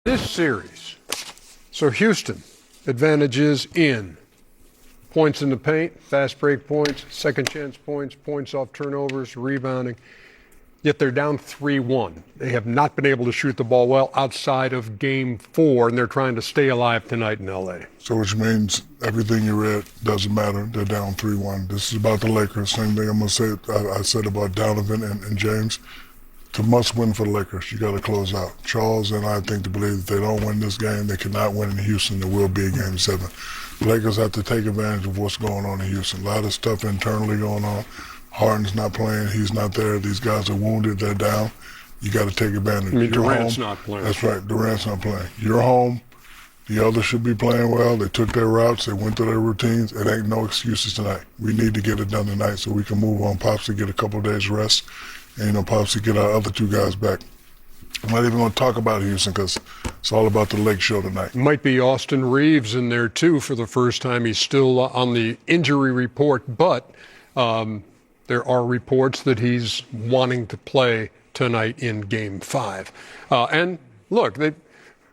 This series, so Houston, advantages in points in the paint, fast break points, second chance points, points off turnovers, rebounding. Yet they're down 3-1. They have not been able to shoot the ball well outside of Game 4, and they're trying to stay alive tonight in L.A. So which means everything you read doesn't matter. They're down 3-1. This is about the Lakers. Same thing I'm going to say I said about Donovan and James. It's a must-win for the Lakers. You got to close out. Charles and I think to believe that they don't win this game, they cannot win in Houston. There will be a Game 7. The Lakers have to take advantage of what's going on in Houston. A lot of stuff internally going on. Harden's not playing. He's not there. These guys are wounded. They're down. You got to take advantage. I mean, Durant's not playing. That's right. Durant's not playing. You're home. The others should be playing well. They took their routes. They went through their routines. It ain't no excuses tonight. We need to get it done tonight so we can move on. Pops to get a couple of days rest. And, Pops to get our other two guys back. I'm not even going to talk about Houston because it's all about the Lake Show tonight. Might be Austin Reeves in there, too, for the first time. He's still on the injury report, but there are reports that he's wanting to play tonight in Game 5. And, look,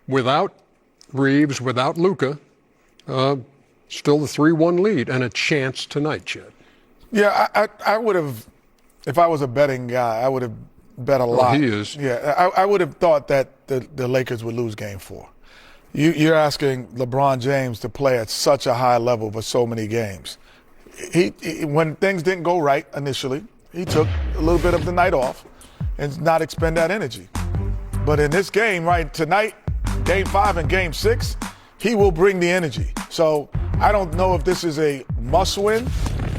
without Reeves, without Luka, still the 3-1 lead and a chance tonight, Chet. Yeah, I would have, if I was a betting guy, I would have bet a lot. He is. Yeah, I would have thought that the Lakers would lose Game 4. You're asking LeBron James to play at such a high level for so many games. He when things didn't go right initially, he took a little bit of the night off and not expend that energy. But in this game, right, tonight, Game 5 and Game 6, he will bring the energy. So I don't know if this is a must-win,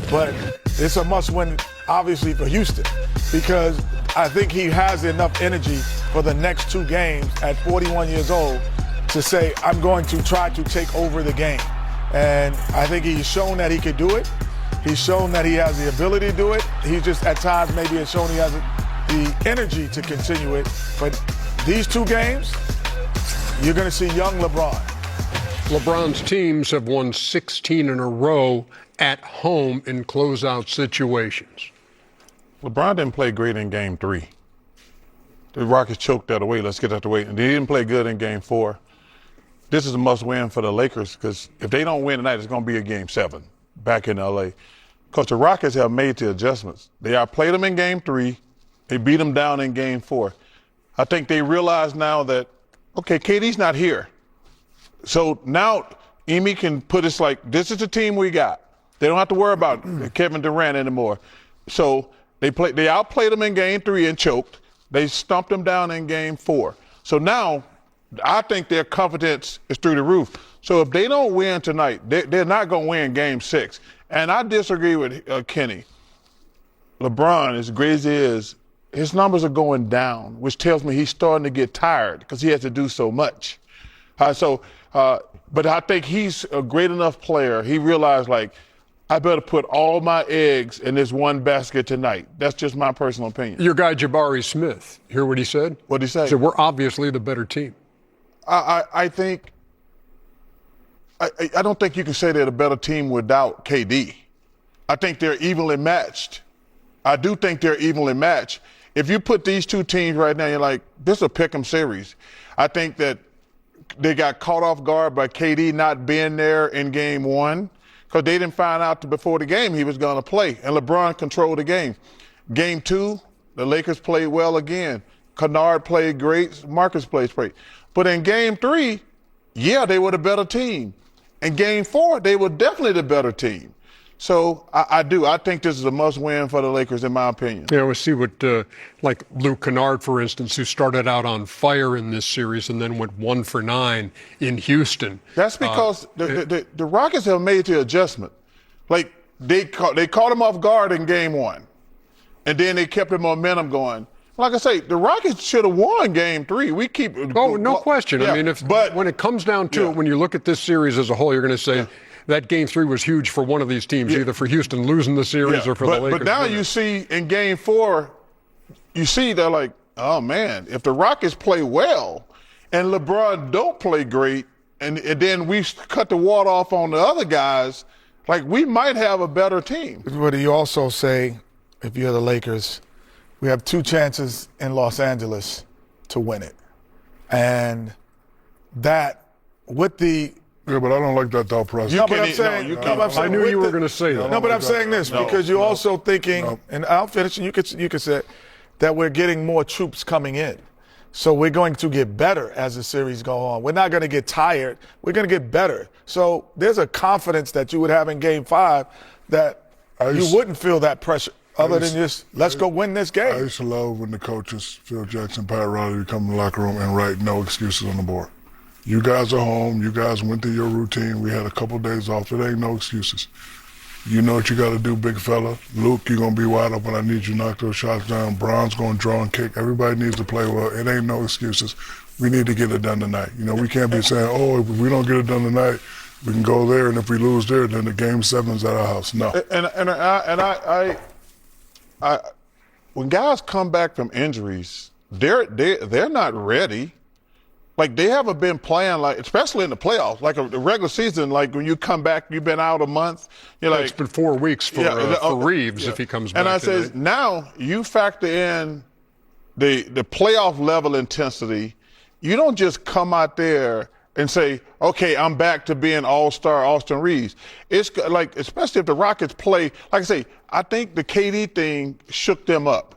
but it's a must-win, obviously, for Houston because I think he has enough energy for the next 2 games at 41 years old to say, I'm going to try to take over the game. And I think he's shown that he could do it. He's shown that he has the ability to do it. He just, at times, maybe has shown he has the energy to continue it. But these 2 games, you're going to see young LeBron. LeBron's teams have won 16 in a row at home in closeout situations. LeBron didn't play great in Game 3. The Rockets choked that away. Let's get that away. And they didn't play good in Game 4. This is a must-win for the Lakers because if they don't win tonight, it's going to be a Game 7 back in L.A. Because the Rockets have made the adjustments. They outplayed them in Game 3. They beat them down in Game 4. I think they realize now that, okay, KD's not here. So now Emi can put us like, this is the team we got. They don't have to worry about Kevin Durant anymore. So they outplayed them in Game 3 and choked. They stumped them down in Game 4. So now I think their confidence is through the roof. So if they don't win tonight, they're not going to win Game 6. And I disagree with Kenny. LeBron, as great as he is, his numbers are going down, which tells me he's starting to get tired because he has to do so much. But I think he's a great enough player. He realized, like, I better put all my eggs in this one basket tonight. That's just my personal opinion. Your guy, Jabari Smith, hear what he said? What did he say? He said, we're obviously the better team. I think I don't think you can say they're the better team without KD. I think they're evenly matched. I do think they're evenly matched. If you put these 2 teams right now, you're like, this is a pick'em series. I think that they got caught off guard by KD not being there in Game 1 because they didn't find out before the game he was going to play, and LeBron controlled the game. Game 2, the Lakers played well again. Kennard played great. Marcus played great. But in Game 3, yeah, they were the better team. In Game 4, they were definitely the better team. So I think this is a must-win for the Lakers, in my opinion. Yeah, we'll see what, like Luke Kennard, for instance, who started out on fire in this series and then went 1 for 9 in Houston. That's because the Rockets have made the adjustment. Like, they caught him off guard in Game 1, and then they kept the momentum going. Like I say, the Rockets should have won Game 3. We keep. Oh, no question. Yeah, I mean, when it comes down to it, when you look at this series as a whole, you're going to say that Game 3 was huge for one of these teams, either for Houston losing the series or for the Lakers. But now you see in Game 4, you see they're like, oh man, if the Rockets play well and LeBron don't play great, and then we cut the water off on the other guys, like we might have a better team. But you also say, if you're the Lakers, we have 2 chances in Los Angeles to win it. And that with the Yeah, but I don't like that thought process. no, but I'm saying, you no, can't. but I'm saying I knew with you were the- going to say that. No, but I'm saying this because you're also thinking, No. and I'll finish, and you could say that we're getting more troops coming in. So we're going to get better as the series go on. We're not going to get tired. We're going to get better. So there's a confidence that you would have in Game 5 that you wouldn't feel that pressure other than just let's go win this I game. used to love when the coaches, Phil Jackson, Pat Riley, would come in the locker room and write no excuses on the board. You guys are home. You guys went through your routine. We had a couple days off. It ain't no excuses. You know what you got to do, big fella. Luke, you're going to be wide open. I need you to knock those shots down. Bron's going to draw and kick. Everybody needs to play well. It ain't no excuses. We need to get it done tonight. You know, we can't be saying, oh, if we don't get it done tonight, we can go there, and if we lose there, then the Game 7's at our house. No. I when guys come back from injuries, they're not ready. Like they haven't been playing like, especially in the playoffs, like the regular season. Like when you come back, you've been out a month. You're like, It's been 4 weeks for Reeves if he comes back. and I tonight. says now you factor in the playoff level intensity. You don't just come out there and say, okay, I'm back to being all-star Austin Reeves. It's like, especially if the Rockets play, like I say, I think the KD thing shook them up.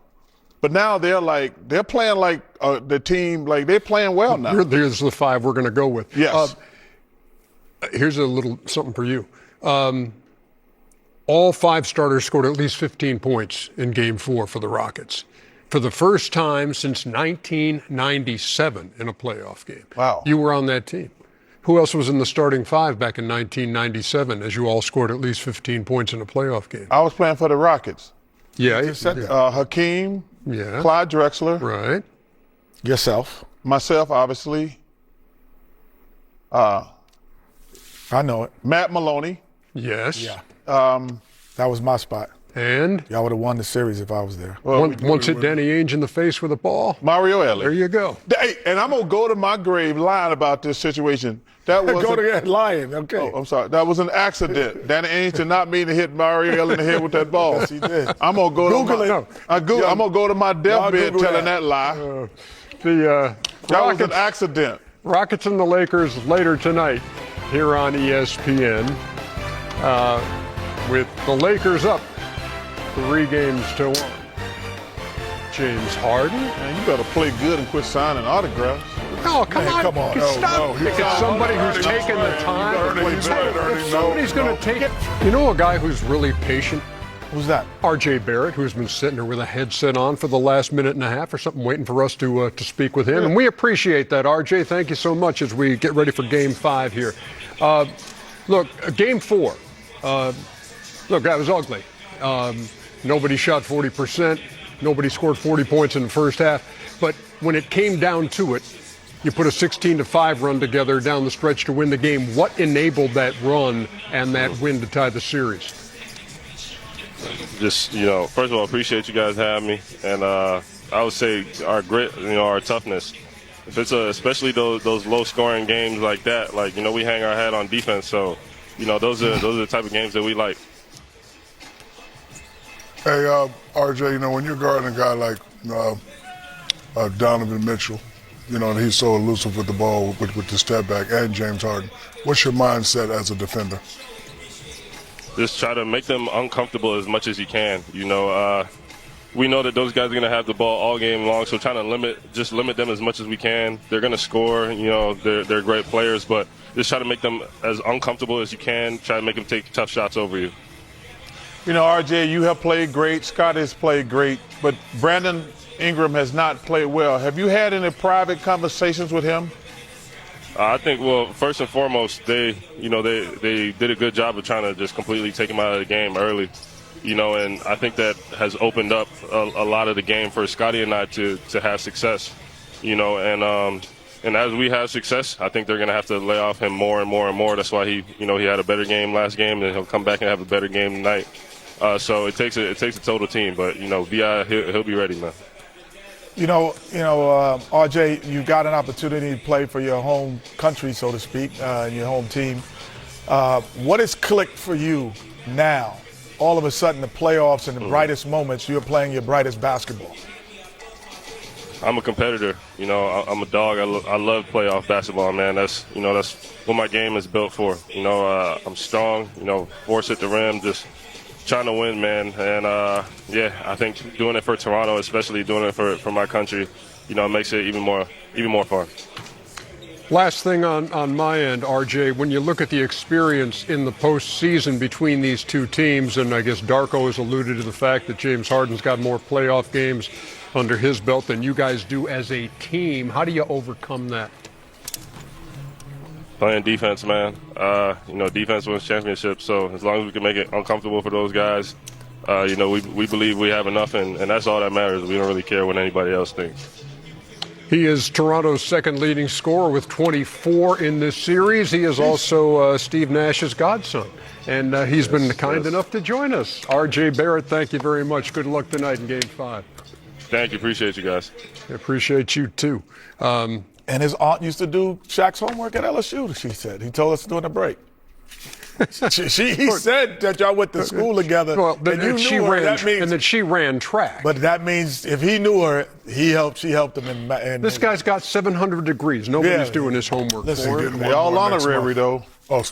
But now they're playing like the team, like they're playing well now. Here's the 5 we're going to go with. Yes. Here's a little something for you. All 5 starters scored at least 15 points in Game 4 for the Rockets. For the first time since 1997 in a playoff game. Wow. You were on that team. Who else was in the starting 5 back in 1997 as you all scored at least 15 points in a playoff game? I was playing for the Rockets. Yeah. Hakeem, Yeah. Clyde Drexler, Right. Yourself. myself, obviously, I know it. Matt Maloney. Yes. Yeah. That was my spot. And Y'all would have won the series if I was there. once hit Danny Ainge in the face with a ball. Mario Elliott. There you go. Hey, and I'm gonna go to my grave lying about this situation. That was Go to that lion. Okay. I'm sorry. That was an accident. Danny Ainge did not mean to hit Mario Elliott in the head with that ball. Yes, he did. I'm gonna go Google to it. I'm gonna go to my deathbed Google telling that. that lie. The That was an Rockets, accident. Rockets and the Lakers later tonight here on ESPN with the Lakers up 3-1. James Harden. Man, you better play good and quit signing autographs. Oh, come Man, on. come on. Stop. No, If it's somebody who's taking the time. He's right. If somebody's going to take it. You know a guy who's really patient? Who's that? RJ Barrett, who's been sitting there with a headset on for the last minute and a half or something, waiting for us to speak with him. And we appreciate that, RJ. Thank you so much as we get ready for Game 5 here. Look, Game 4. Look, that was ugly. Nobody shot 40%. Nobody scored 40 points in the first half. But when it came down to it, you put a 16-5 run together down the stretch to win the game. What enabled that run and that win to tie the series? Just, first of all, appreciate you guys having me. And I would say our grit, our toughness. If it's especially those low-scoring games like that, we hang our hat on defense. So, those are the type of games that we like. Hey, RJ, when you're guarding a guy like Donovan Mitchell, and he's so elusive with the ball, with the step back, and James Harden, what's your mindset as a defender? Just try to make them uncomfortable as much as you can. We know that those guys are going to have the ball all game long, so trying to limit them as much as we can. They're going to score. They're great players, but just try to make them as uncomfortable as you can. Try to make them take tough shots over you. RJ, you have played great. Scott has played great, but Brandon Ingram has not played well. Have you had any private conversations with him? I think, first and foremost, they did a good job of trying to just completely take him out of the game early, and I think that has opened up a lot of the game for Scotty and I to have success, and as we have success, I think they're going to have to lay off him more and more and more. That's why he had a better game last game, and he'll come back and have a better game tonight. So it takes a total team, but Bi he'll be ready, man. RJ, you got an opportunity to play for your home country, so to speak, and your home team. What has clicked for you now? All of a sudden, the playoffs and the brightest moments, you're playing your brightest basketball. I'm a competitor. You know, I'm a dog. I love playoff basketball, man. That's what my game is built for. You know, I'm strong. You know, force at the rim, just trying to win, man. And yeah, I think doing it for Toronto, especially doing it for my country, you know, it makes it even more fun. Last thing on my end, RJ, when you look at the experience in the postseason between these two teams, and I guess Darko has alluded to the fact that James Harden's got more playoff games under his belt than you guys do as a team, how do you overcome that? Playing defense, man. You know, defense wins championships, so as long as we can make it uncomfortable for those guys, you know, we believe we have enough, and that's all that matters. We don't really care what anybody else thinks. He is Toronto's second leading scorer with 24 in this series. He is also Steve Nash's godson, and he's been kind enough to join us. R.J. Barrett, thank you very much. Good luck tonight in Game 5. Thank you. Appreciate you guys. I appreciate you, too. And his aunt used to do Shaq's homework at LSU, she said. He told us during the break. He said that y'all went to school together. Well, and you she knew her. ran, That means, and that she ran track. but that means if he knew her, she helped him. In This guy's got 700 degrees. Nobody's Yeah. doing his homework Listen, for him. Getting They one all more next honorary, month. though. Oh,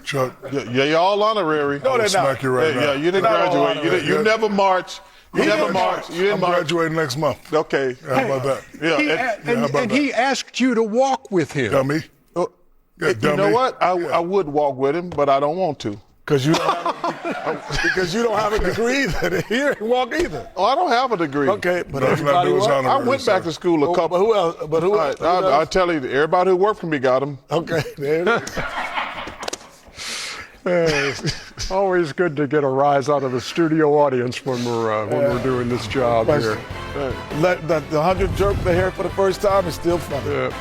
Chuck, Yeah, y'all honorary. No, they're smack not. you right now. Yeah, you didn't Not all graduate. honorary. You never march. You never march. You didn't I'm march. graduating next month. Okay. How about that? Yeah. He, and- how about and he asked you to walk with him. Dummy. Yeah, you know dummy. what? I would walk with him, but I don't want to. Because you don't have a degree either. He didn't walk either. Oh, I don't have a degree. Okay, but Nothing I everybody do is what? honorary. I went back to school a couple. But who else? But who else? I tell you, everybody who worked for me got them. Okay, there it is. Always good to get a rise out of the studio audience when we're doing this job here. Let the 100 jerk the hair for the first time is still funny.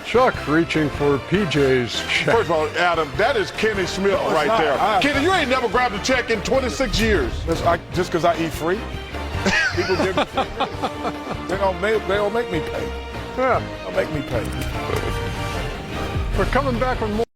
Chuck reaching for PJ's check. First of all, Adam, that is Kenny Smith No, it's right not. there. Kenny, you ain't never grabbed a check in 26 years. Just because I eat free, people give me free. They don't make me pay. Yeah. They'll make me pay. We're coming back with more.